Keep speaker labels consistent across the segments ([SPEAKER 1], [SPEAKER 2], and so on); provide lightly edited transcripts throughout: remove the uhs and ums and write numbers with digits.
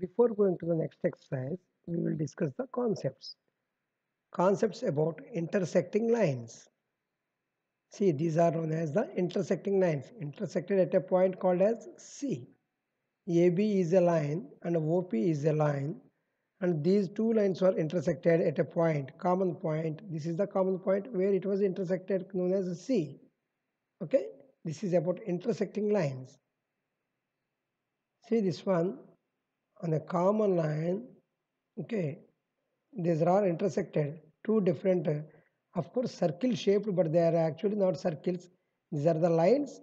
[SPEAKER 1] Before going to the next exercise, we will discuss the concepts. Concepts about intersecting lines. See, these are known as the intersecting lines, intersected at a point called as C. AB is a line and OP is a line, and these two lines were intersected at a point, common point. This is the common point where it was intersected, known as C. Okay, this is about intersecting lines. See this one on a common line. Okay, these are intersected, two different, of course, circle shaped, but they are actually not circles. These are the lines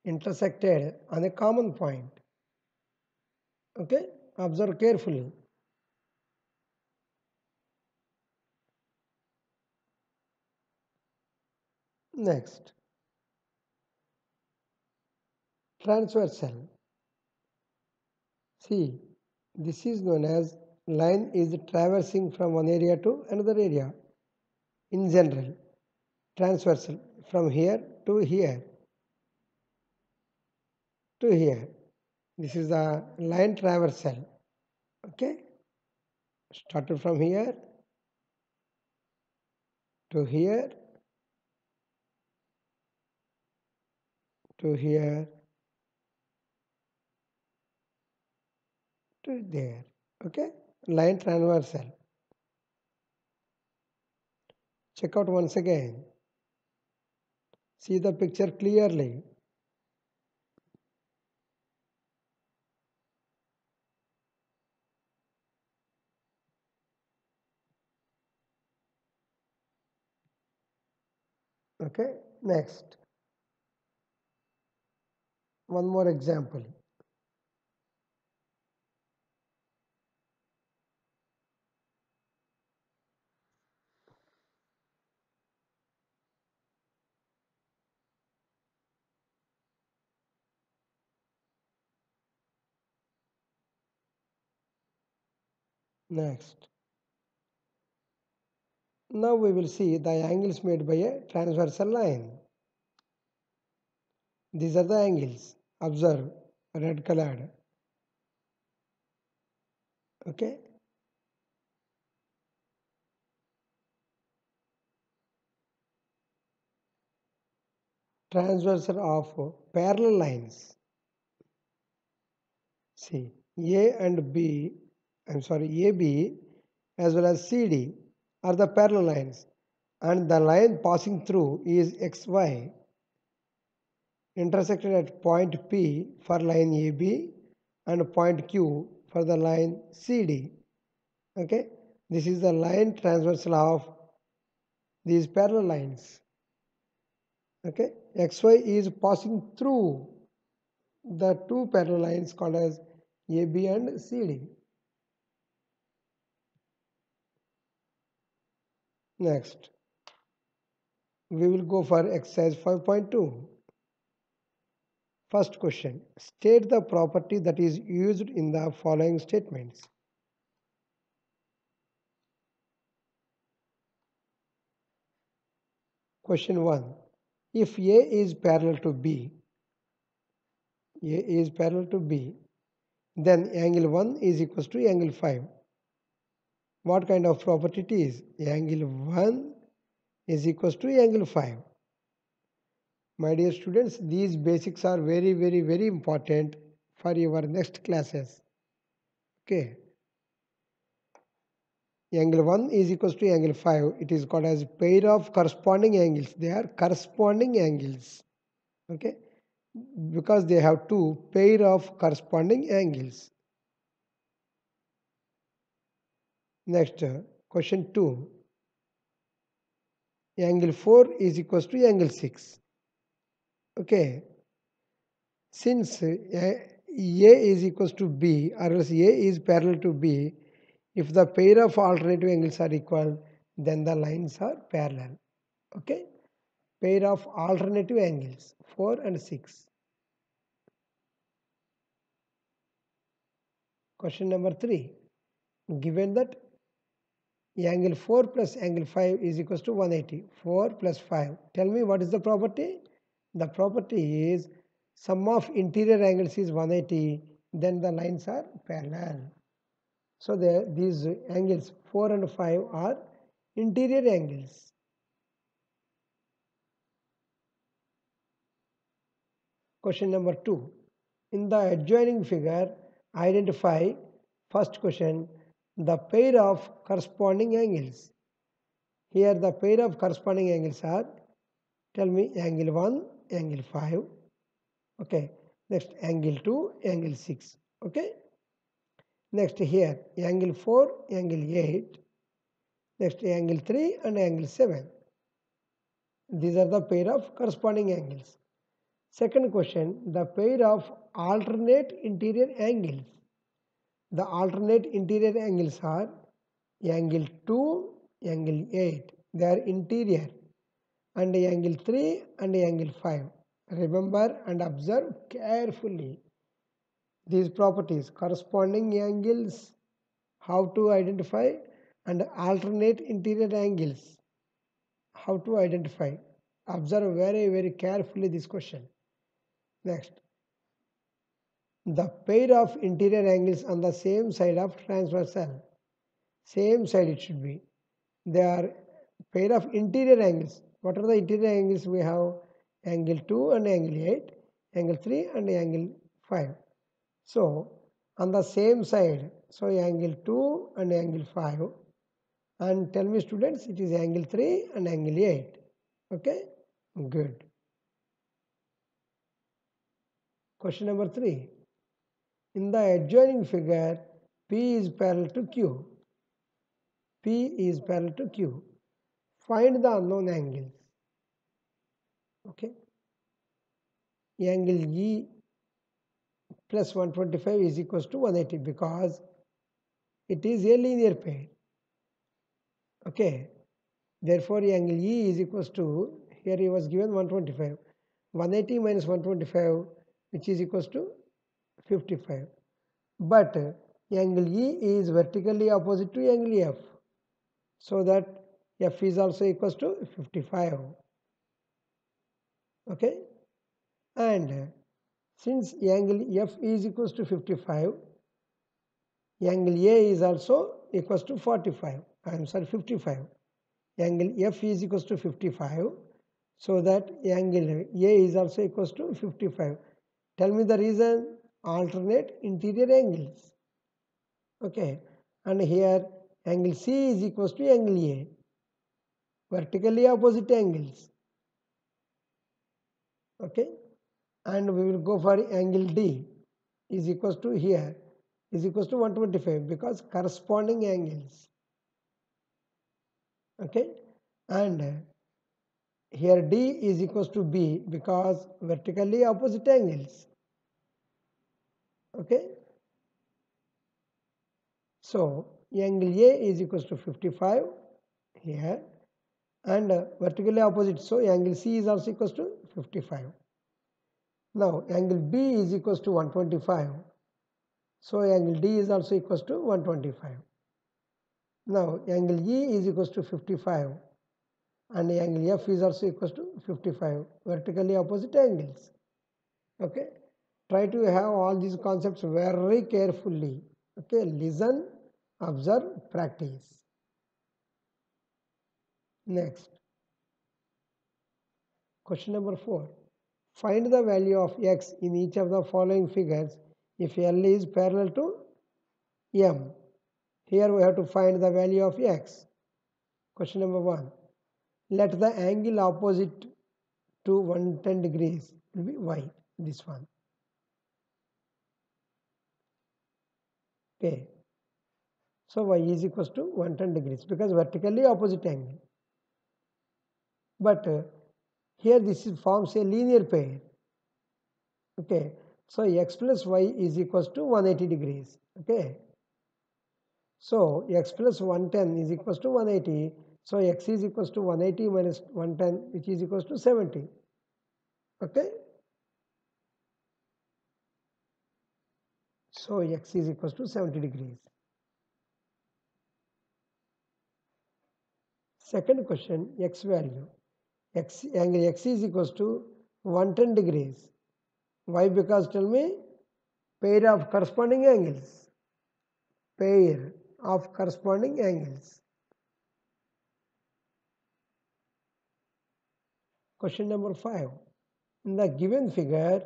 [SPEAKER 1] intersected on a common point. Okay, observe carefully. Next, transversal. See, this is known as line is traversing from one area to another area. In general, transversal from here to here to here. This is the line traversal. Okay, started from here to here to here to there. Okay, line transversal. Check out once again. See the picture clearly. Okay, next. One more example. Next. Now we will see the angles made by a transversal line. These are the angles. Observe, red colored. Okay. Transversal of parallel lines. See, A and B, I'm sorry, AB as well as CD are the parallel lines, and the line passing through is XY, intersected at point P for line AB and point Q for the line CD. Okay, this is the line transversal of these parallel lines. Okay, XY is passing through the two parallel lines called as AB and CD. Next, we will go for exercise 5.2. First question, state the property that is used in the following statements. Question 1. If A is parallel to B, then angle 1 is equals to angle 5. What kind of property it is? Angle 1 is equals to angle 5. My dear students, these basics are very important for your next classes. Okay. Angle 1 is equals to angle 5. It is called as pair of corresponding angles. They are corresponding angles. Okay. Because they have two pair of corresponding angles. Next, question 2. Angle 4 is equals to angle 6. Okay. Since A is equals to B, or else A is parallel to B, if the pair of alternative angles are equal, then the lines are parallel. Okay. Pair of alternative angles 4 and 6. Question number 3. Given that angle 4 plus angle 5 is equals to 180. 4 plus 5. Tell me what is the property? The property is sum of interior angles is 180 then the lines are parallel. So these angles 4 and 5 are interior angles. Question number 2. In the adjoining figure, identify, first question, the pair of corresponding angles. Here the pair of corresponding angles are, tell me, angle 1, angle 5. Okay. Next angle 2, angle 6. Okay. Next here angle 4, angle 8. Next angle 3 and angle 7. These are the pair of corresponding angles. Second question, the pair of alternate interior angles. The alternate interior angles are angle 2, angle 8. They are interior. And angle 3 and angle 5. Remember and observe carefully these properties, corresponding angles, how to identify, and alternate interior angles, how to identify. Observe very carefully this question. Next, the pair of interior angles on the same side of transversal. Same side it should be. They are pair of interior angles. What are the interior angles we have? Angle 2 and angle 8, angle 3 and angle 5. So on the same side, so angle 2 and angle 5, and tell me students, it is angle 3 and angle 8. Okay, good. Question number 3. In the adjoining figure, P is parallel to Q. P is parallel to Q. Find the unknown angles. Okay. Angle E plus 125 is equals to 180 because it is a linear pair. Okay. Therefore, angle E is equals to, here he was given 125. 180 minus 125, which is equals to 55. But angle E is vertically opposite to angle F. So that F is also equals to 55. Okay. And since angle F is equals to 55, angle A is also equals to 45. I am sorry, 55. Angle F is equals to 55. So that angle A is also equals to 55. Tell me the reason. Alternate interior angles. Okay. And here angle C is equals to angle A. Vertically opposite angles. Okay. And we will go for angle D is equals to, here is equals to 125 because corresponding angles. Okay. And here D is equals to B because vertically opposite angles. Okay. So angle A is equals to 55 here, and vertically opposite, so angle C is also equals to 55. Now angle B is equals to 125, so angle D is also equals to 125. Now angle E is equals to 55 and angle F is also equals to 55, vertically opposite angles. Okay, try to have all these concepts very carefully. Okay, listen, observe, practice. Next, question number 4. Find the value of x in each of the following figures if L is parallel to M. Here we have to find the value of x. Question number 1. Let the angle opposite to 110 degrees will be y, this one. Okay. So y is equals to 110 degrees because vertically opposite angle. But here this forms a linear pair. Okay. So x plus y is equals to 180 degrees. Okay. So x plus 110 is equals to 180. So x is equals to 180 minus 110, which is equals to 70. Okay. So x is equals to 70 degrees. Second question, x value. Angle x is equals to 110 degrees. Why? Because tell me, pair of corresponding angles. Pair of corresponding angles. Question number 5. In the given figure,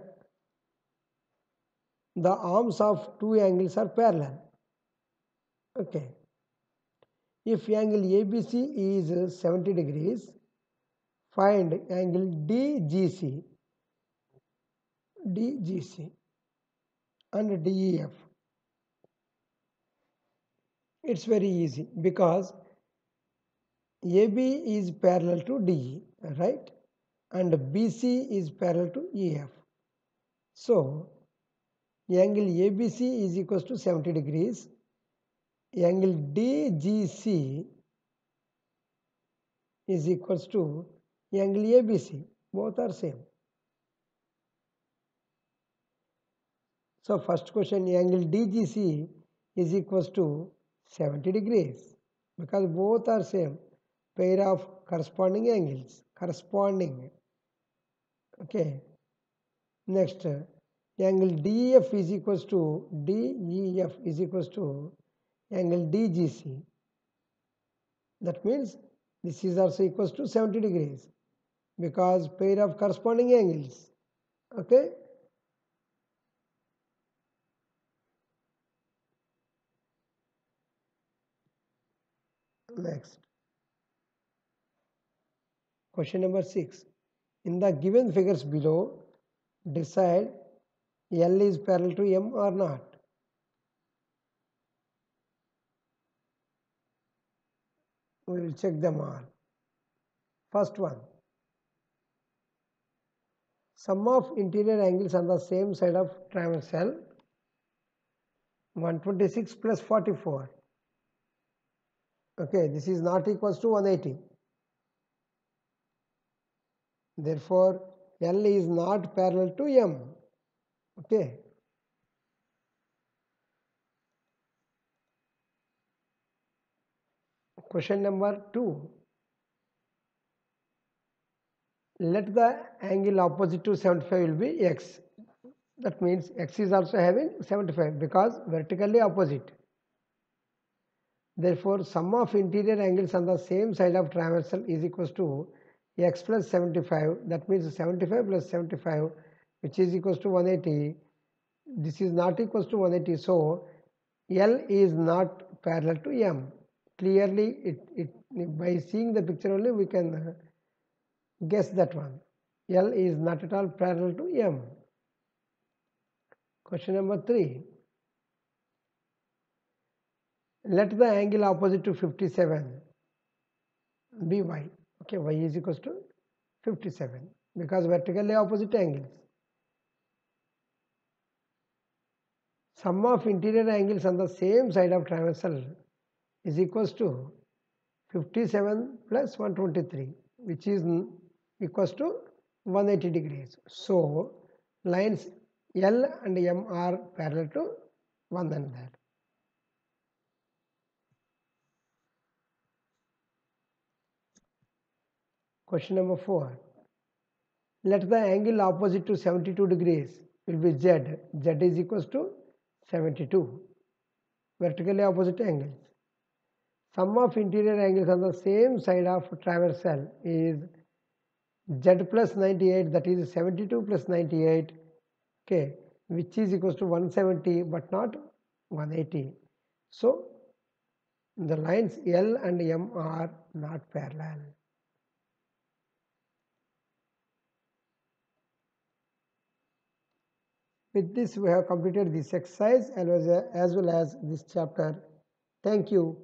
[SPEAKER 1] the arms of two angles are parallel. Okay. If angle ABC is 70 degrees, find angle DGC and DEF. It's very easy because AB is parallel to DE, right? And BC is parallel to EF. So, angle ABC is equals to 70 degrees. Angle DGC is equals to angle ABC. Both are same. So, first question, angle DGC is equals to 70 degrees because both are same. Pair of corresponding angles. Corresponding. Okay. Next, angle DEF is equals to DEF is equals to angle DGC. That means this is also equals to 70 degrees because pair of corresponding angles. Okay. Next. Question number 6. In the given figures below, decide L is parallel to M or not. We will check them all. First one. Sum of interior angles on the same side of triangle cell 126 plus 44. Okay, this is not equals to 180. Therefore, L is not parallel to M. Okay. Question number 2. Let the angle opposite to 75 will be X. That means X is also having 75 because vertically opposite. Therefore, sum of interior angles on the same side of transversal is equals to X plus 75. That means 75 plus 75, which is equals to 180. This is not equals to 180. So, L is not parallel to M. Clearly, by seeing the picture only we can guess that one. L is not at all parallel to M. Question number 3. Let the angle opposite to 57 be Y. Okay, Y is equals to 57 because vertically opposite angles. Sum of interior angles on the same side of transversal is equals to 57 plus 123, which is equals to 180 degrees. So, lines L and M are parallel to one another. Question number 4. Let the angle opposite to 72 degrees will be Z. Z is equals to 72. Vertically opposite angles. Sum of interior angles on the same side of transversal is Z plus 98, that is 72 plus 98, okay, which is equals to 170 but not 180. So, the lines L and M are not parallel. With this, we have completed this exercise as well as this chapter. Thank you.